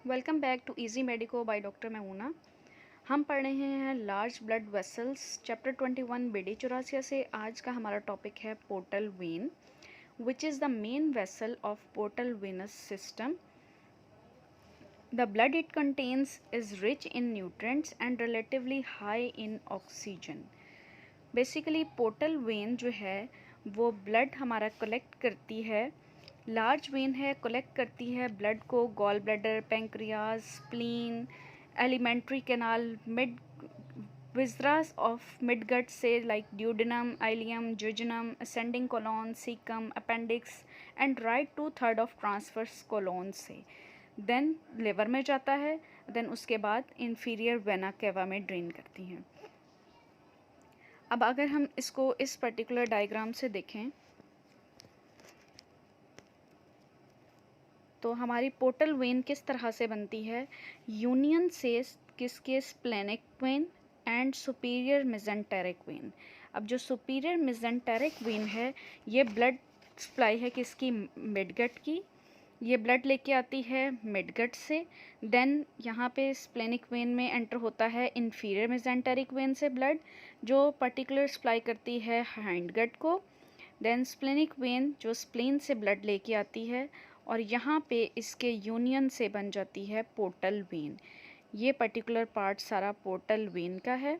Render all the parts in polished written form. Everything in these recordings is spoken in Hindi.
Welcome back to easy medico by doctor Maimoona. हम पढ़ रहे हैं large blood vessels chapter 21 BD Chaurasia से। आज का हमारा टॉपिक है portal vein which is the main vessel of portal venous system. The blood it contains is rich in nutrients and relatively high in oxygen. Basically portal vein जो है वो ब्लड हमारा कलेक्ट करती है। लार्ज वेन है, कलेक्ट करती है ब्लड को gall bladder, pancreas, spleen, alimentary canal, mid viscera of midgut से like duodenum, ileum, jejunum, ascending colon, caecum, appendix and right two third of transverse colon से देन लिवर में जाता है। देन उसके बाद इंफीरियर वेना केवा में ड्रेन करती हैं। अब अगर हम इसको इस पर्टिकुलर डायग्राम से देखें तो हमारी पोर्टल वेन किस तरह से बनती है। यूनियन से किसके, splenic when and superior mesenteric when. अब जो सुपीरियर मेसेंटेरिक वेन है ये ब्लड सप्लाई है किसकी, मिडगट की। ये ब्लड लेके आती है मिडगट से। देन यहाँ पे स्प्लेनिक वेन में एंटर होता है इंफीरियर मेसेंटेरिक वेन से ब्लड, जो पर्टिकुलर सप्लाई करती है हाइंडगट को। देन स्प्लेनिक वेन जो स्प्लीन से ब्लड लेके आती है और यहाँ पे इसके यूनियन से बन जाती है पोर्टल वेन। ये पर्टिकुलर पार्ट सारा पोर्टल वेन का है।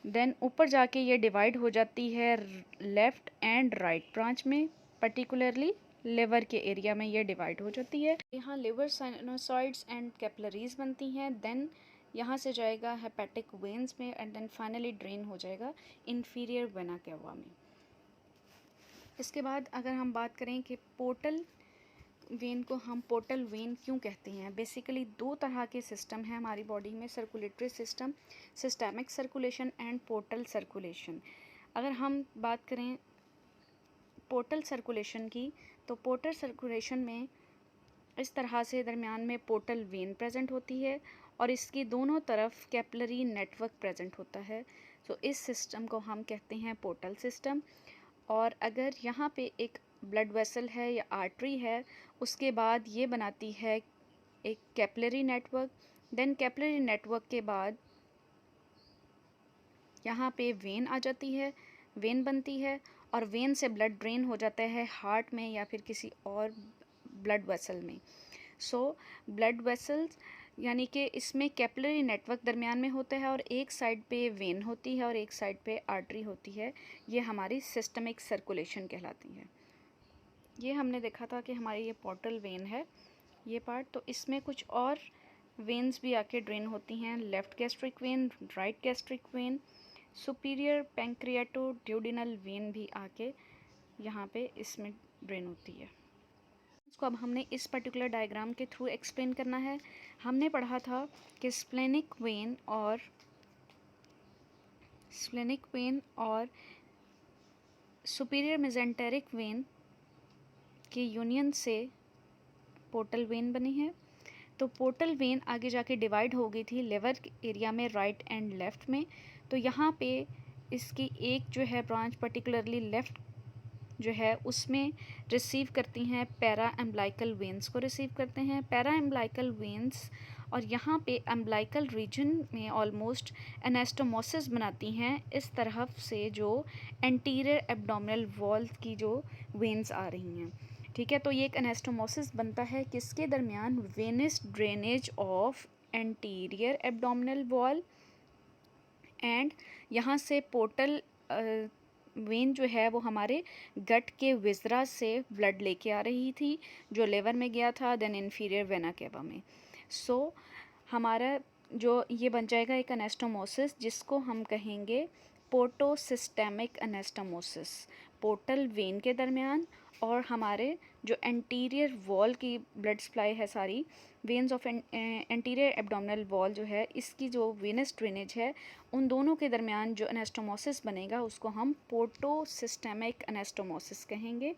देन ऊपर जाके ये डिवाइड हो जाती है लेफ़्ट एंड राइट ब्रांच में, पर्टिकुलरली लिवर के एरिया में ये डिवाइड हो जाती है। यहाँ लिवर साइनोसॉइड्स एंड कैपिलरीज बनती हैं। देन यहाँ से जाएगा हेपेटिक वेन्स में एंड देन फाइनली ड्रेन हो जाएगा इंफीरियर वेना केवा में। इसके बाद अगर हम बात करें कि पोर्टल वेन को हम पोर्टल वेन क्यों कहते हैं। बेसिकली दो तरह के सिस्टम हैं हमारी बॉडी में, circulatory system, systemic circulation and portal circulation. अगर हम बात करें पोर्टल सर्कुलेशन की तो पोर्टल सर्कुलेशन में इस तरह से दरमियान में पोर्टल वेन प्रेजेंट होती है और इसकी दोनों तरफ कैपिलरी नेटवर्क प्रेजेंट होता है। तो इस सिस्टम को हम कहते हैं पोर्टल सिस्टम। और अगर यहाँ पे एक ब्लड वेसल है या आर्टरी है, उसके बाद ये बनाती है एक capillary network. Then capillary network के बाद यहाँ पे वेन आ जाती है, वेन बनती है और वेन से ब्लड ड्रेन हो जाता है हार्ट में या फिर किसी और ब्लड वेसल में। सो ब्लड वेसल्स यानी कि इसमें कैपिलरी नेटवर्क दरमियान में होता है और एक साइड पे वेन होती है और एक साइड पे आर्टरी होती है। ये हमारी सिस्टमिक सर्कुलेशन कहलाती है। ये हमने देखा था कि हमारी ये पोर्टल वेन है ये पार्ट, तो इसमें कुछ और वेन्स भी आके ड्रेन होती हैं। Left gastric vein, right gastric vein, superior pancreatico duodenal vein भी आके यहाँ पे इसमें ड्रेन होती है। इसको अब हमने इस पर्टिकुलर डायग्राम के थ्रू एक्सप्लेन करना है। हमने पढ़ा था कि स्प्लेनिक वेन और सुपीरियर मेसेंटेरिक वेन के यूनियन से पोर्टल वेन बनी है। तो पोर्टल वेन आगे जाके डिवाइड हो गई थी लिवर एरिया में, राइट एंड लेफ़्ट में। तो यहाँ पे इसकी एक जो है ब्रांच पर्टिकुलरली लेफ़्ट जो है उसमें रिसीव करती हैं पैरा एम्ब्लाइकल वेन्स को रिसीव करते हैं पैरा एम्ब्लाइकल वेन्स। और यहाँ पे एम्ब्लाइकल रीजन में ऑलमोस्ट एनास्टोमोसिस बनाती हैं इस तरफ से जो एंटीरियर एब्डोमिनल वॉल की जो वेन्स आ रही हैं। ठीक है, तो ये एक एनास्टोमोसिस बनता है किसके दरमियान, venous drainage of anterior abdominal wall and यहाँ से पोर्टल वेन जो है वो हमारे गट के विजरा से ब्लड लेके आ रही थी जो लिवर में गया था, देन इन्फीरियर वेना केवा में। सो हमारा जो ये बन जाएगा एक एनास्टोमोसिस जिसको हम कहेंगे पोर्टोसिस्टेमिक एनास्टोमोसिस, पोर्टल वेन के दरमियान और हमारे जो एंटीरियर वॉल की ब्लड सप्लाई है सारी veins of anterior abdominal wall जो है इसकी जो वेनस ड्रेनेज है उन दोनों के दरमियान जो एनास्टोमोसिस बनेगा उसको हम पोर्टोसिस्टेमिक एनास्टोमोसिस कहेंगे।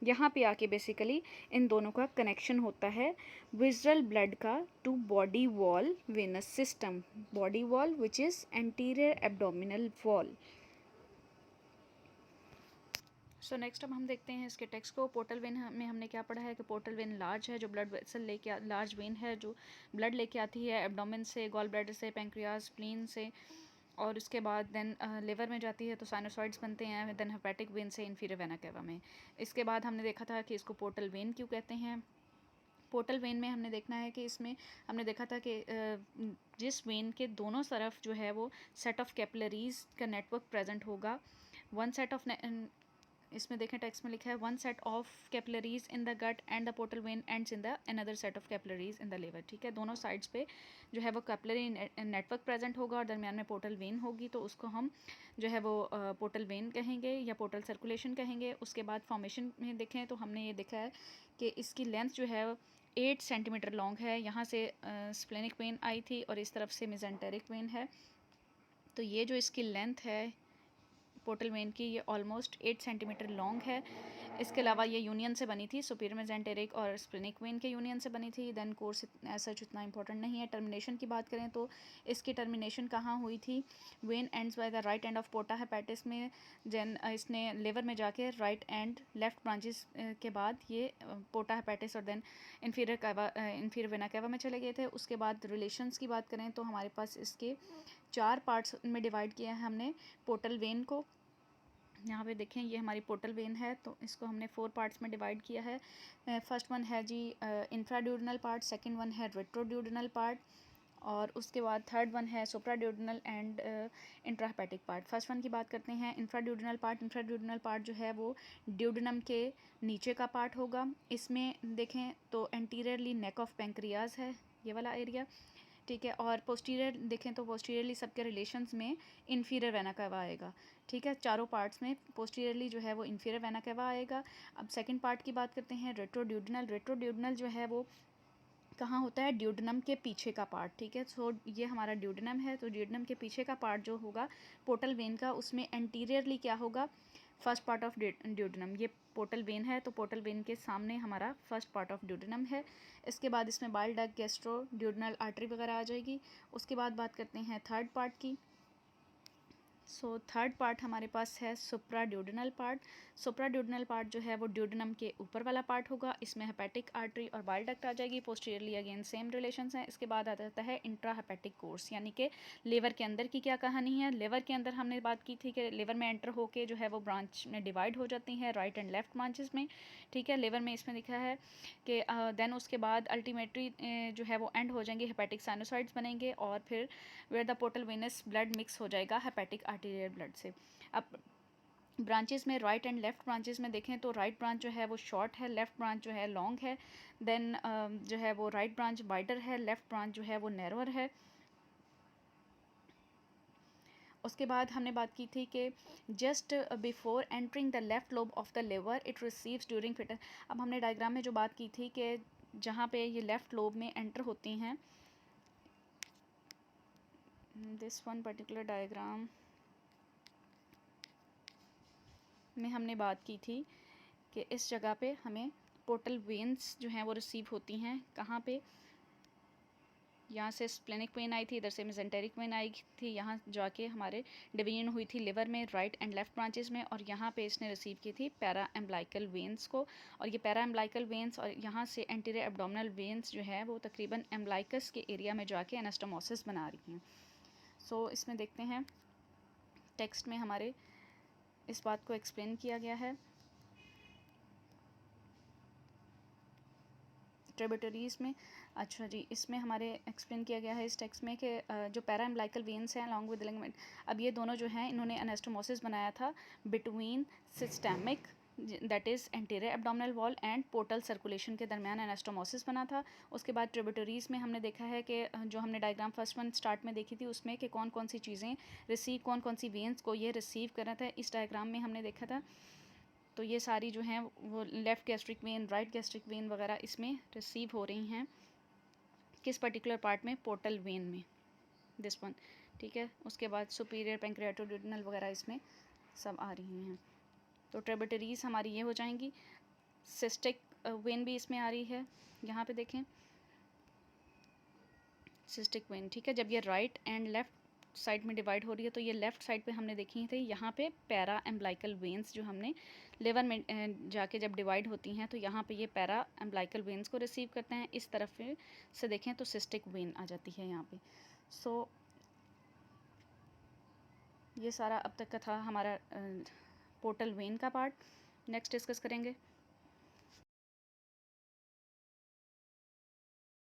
यहाँ पे आके बेसिकली इन दोनों का कनेक्शन होता है विजरल ब्लड का to body wall venous system, body wall which is anterior abdominal wall. So next अब हम देखते हैं इसके टेक्स्ट को। पोर्टल वेन में हमने क्या पढ़ा है कि पोर्टल वेन लार्ज है, जो ब्लड वेसल लेके लार्ज वेन है जो ब्लड लेके आती है एब्डोमेन से, गॉल ब्लैडर से, पैंक्रियाज, स्प्लीन से, और उसके बाद देन लिवर में जाती है तो साइनोसॉइड्स बनते हैं, देन हेपेटिक वेन से इन्फीरियर वेना केवा में। इसके बाद हमने देखा था कि इसको पोर्टल वेन क्यों कहते हैं। पोर्टल वेन में हमने देखना है कि इसमें हमने देखा था कि जिस वेन के दोनों तरफ जो है वो सेट ऑफ कैपिलरीज का नेटवर्क प्रेजेंट होगा। वन सेट ऑफ, इसमें देखें टेक्स्ट में लिखा है one set of capillaries in the gut and the portal vein ends in the another set of capillaries in the liver. ठीक है, दोनों साइड्स पे जो है वो कैपिलरी नेटवर्क प्रेजेंट होगा और दरमियान में पोर्टल वेन होगी, तो उसको हम जो है वो पोर्टल वेन कहेंगे या पोर्टल सर्कुलेशन कहेंगे। उसके बाद फॉर्मेशन में देखें तो हमने ये देखा है कि इसकी लेंथ जो है 8 सेंटीमीटर लॉन्ग है। यहाँ से स्प्लेनिक वेन आई थी और इस तरफ से मेसेंटेरिक वेन है। तो ये जो इसकी लेंथ है पोर्टल वेन की, ये ऑलमोस्ट 8 सेंटीमीटर लॉन्ग है। इसके अलावा ये यूनियन से बनी थी, सुपीरियर मेसेंटेरिक और स्प्लेनिक वेन के यूनियन से बनी थी। देन कोर्स ऐसा इतना इंपॉर्टेंट नहीं है। टर्मिनेशन की बात करें तो इसकी टर्मिनेशन कहाँ हुई थी, vein ends by the right end of porta hepatis में। देन इसने लिवर में जाके राइट एंड लेफ्ट ब्रांचेस के बाद ये पोर्टा हेपेटिस और देन इन्फीरियर वेना केवा में चले गए थे। उसके बाद रिलेशंस की बात करें तो हमारे पास इसके 4 पार्ट्स में डिवाइड किया है हमने पोर्टल वेन को। यहाँ पे देखें ये हमारी पोर्टल वेन है तो इसको हमने 4 पार्ट्स में डिवाइड किया है। फर्स्ट वन है जी इंफ्राड्यूडनल पार्ट, सेकंड वन है रेट्रोड्यूडनल पार्ट, और उसके बाद थर्ड वन है supraduodenal and intrahepatic part. First one की बात करते हैं इंफ्राड्यूडनल पार्ट। इंफ्राड्यूडनल पार्ट जो है वो ड्यूडनम के नीचे का पार्ट होगा। इसमें देखें तो एंटीरियरली नेक ऑफ पैंक्रियाज है ये वाला एरिया, ठीक है, और पोस्टीरियर देखें तो पोस्टीरियरली सबके रिलेशंस में इन्फीरियर वेना केवा आएगा। ठीक है, चारों पार्ट्स में पोस्टीरियरली जो है वो इन्फीरियर वेना केवा आएगा। अब सेकंड पार्ट की बात करते हैं रेट्रोड्यूडनल। रेट्रोड्यूडनल जो है वो कहाँ होता है, ड्यूडनम के पीछे का पार्ट। ठीक है, सो ये हमारा ड्यूडनम है, तो ड्यूडनम के पीछे का पार्ट जो होगा पोर्टल वेन का, उसमें एंटीरियरली क्या होगा, फर्स्ट पार्ट ऑफ ड्यूडनम। ये पोर्टल वेन है तो पोर्टल वेन के सामने हमारा फर्स्ट पार्ट ऑफ ड्यूडनम है। इसके बाद इसमें bile duct, gastro duodenal artery वगैरह आ जाएगी। उसके बाद बात करते हैं थर्ड पार्ट की। सो थर्ड पार्ट हमारे पास है सुप्राड्यूडनल पार्ट। सुप्राड्यूडनल पार्ट जो है वो ड्यूडनम के ऊपर वाला पार्ट होगा। इसमें हेपेटिक आर्टरी और बाइल डक्ट आ जाएगी। पोस्टीरियरली अगेन सेम रिलेशंस हैं। इसके बाद आ जाता है इंट्रा हेपेटिक कोर्स, यानी कि लिवर के अंदर की क्या कहानी है। लिवर के अंदर हमने बात की थी कि लिवर में एंटर होके जो है वो ब्रांच में डिवाइड हो जाती हैं राइट एंड लेफ्ट ब्रांचेस में। ठीक है, लिवर में इसमें लिखा है कि देन उसके बाद अल्टीमेटली जो है वो एंड हो जाएंगे, हेपेटिक साइनोसाइड्स बनेंगे और फिर where the portal venous blood mix हो जाएगा हेपेटिक आर्टीरियल ब्लड से। अब ब्रांचेस में राइट एंड लेफ्ट ब्रांचेस में देखें तो राइट ब्रांच जो है वो शॉर्ट है, लेफ्ट ब्रांच जो है लॉन्ग है। देन जो है वो राइट ब्रांच वाइडर है, लेफ्ट ब्रांच जो है वो नैरोअर है। उसके बाद हमने बात की थी कि just before entering the left lobe of the liver it receives during fitter. अब हमने डायग्राम में जो बात की थी कि जहाँ पे ये लेफ्ट लोब में एंटर होती हैं, दिस वन पर्टिकुलर डायग्राम में हमने बात की थी कि इस जगह पे हमें पोर्टल वेन्स जो हैं वो रिसीव होती हैं। कहाँ पे, यहाँ से स्प्लेनिक वेन आई थी, इधर से मेसेंटेरिक वेन आई थी, यहाँ जाके हमारे डिवीजन हुई थी लिवर में राइट एंड लेफ्ट ब्रांचेस में, और यहाँ पे इसने रिसीव की थी पैरा एम्ब्लाइकल वेन्स को। और ये पैरा एम्ब्लाइकल वेन्स और यहाँ से एंटीरियर एब्डोमिनल वेन्स जो है वो तकरीबन एम्ब्लाइकस के एरिया में जाके एनास्टोमोसिस बना रही हैं। सो इसमें देखते हैं टेक्स्ट में हमारे इस बात को एक्सप्लेन किया गया है। ट्रिब्यूटरीज में, अच्छा जी, इसमें हमारे एक्सप्लेन किया गया है इस टेक्स्ट में कि जो पैरा एम्ब्लाइकल वेन्स हैं अलॉन्ग विद लिगामेंट, अब ये दोनों जो हैं इन्होंने एनास्टोमोसिस बनाया था between systemic that is anterior abdominal wall and portal circulation के दरमियान एनास्टोमोसिस बना था। उसके बाद ट्रिब्यूटरीज में हमने देखा है कि जो हमने डायग्राम फर्स्ट वन स्टार्ट में देखी थी उसमें कि कौन कौन सी चीज़ें रिसीव, कौन कौन सी वेन्स को ये रिसीव कर रहा था, इस डायग्राम में हमने देखा था। तो ये सारी जो हैं वो left gastric vein, right gastric when वगैरह इसमें रिसीव हो रही हैं किस पर्टिकुलर पार्ट में, पोर्टल वेन में, दिस वन। ठीक है, उसके बाद सुपीरियर पैंक्रियाटोड्यूडनल वगैरह इसमें सब आ रही हैं। तो ट्रिब्यूटरीज हमारी ये हो जाएंगी। सिस्टिक वेन भी इसमें आ रही है, यहाँ पे देखें सिस्टिक वेन। ठीक है, जब ये राइट एंड लेफ्ट साइड में डिवाइड हो रही है, तो ये लेफ़्ट साइड पे हमने देखी थी, यहाँ पे पैरा एम्ब्लाइकल वेन्स जो हमने लिवर में जाके जब डिवाइड होती हैं तो यहाँ पे ये पैरा एम्ब्लाइकल वेन्स को रिसीव करते हैं। इस तरफ से देखें तो सिस्टिक वेन आ जाती है यहाँ पे। सो ये सारा अब तक का था हमारा पोर्टल वेन का पार्ट। नेक्स्ट डिस्कस करेंगे।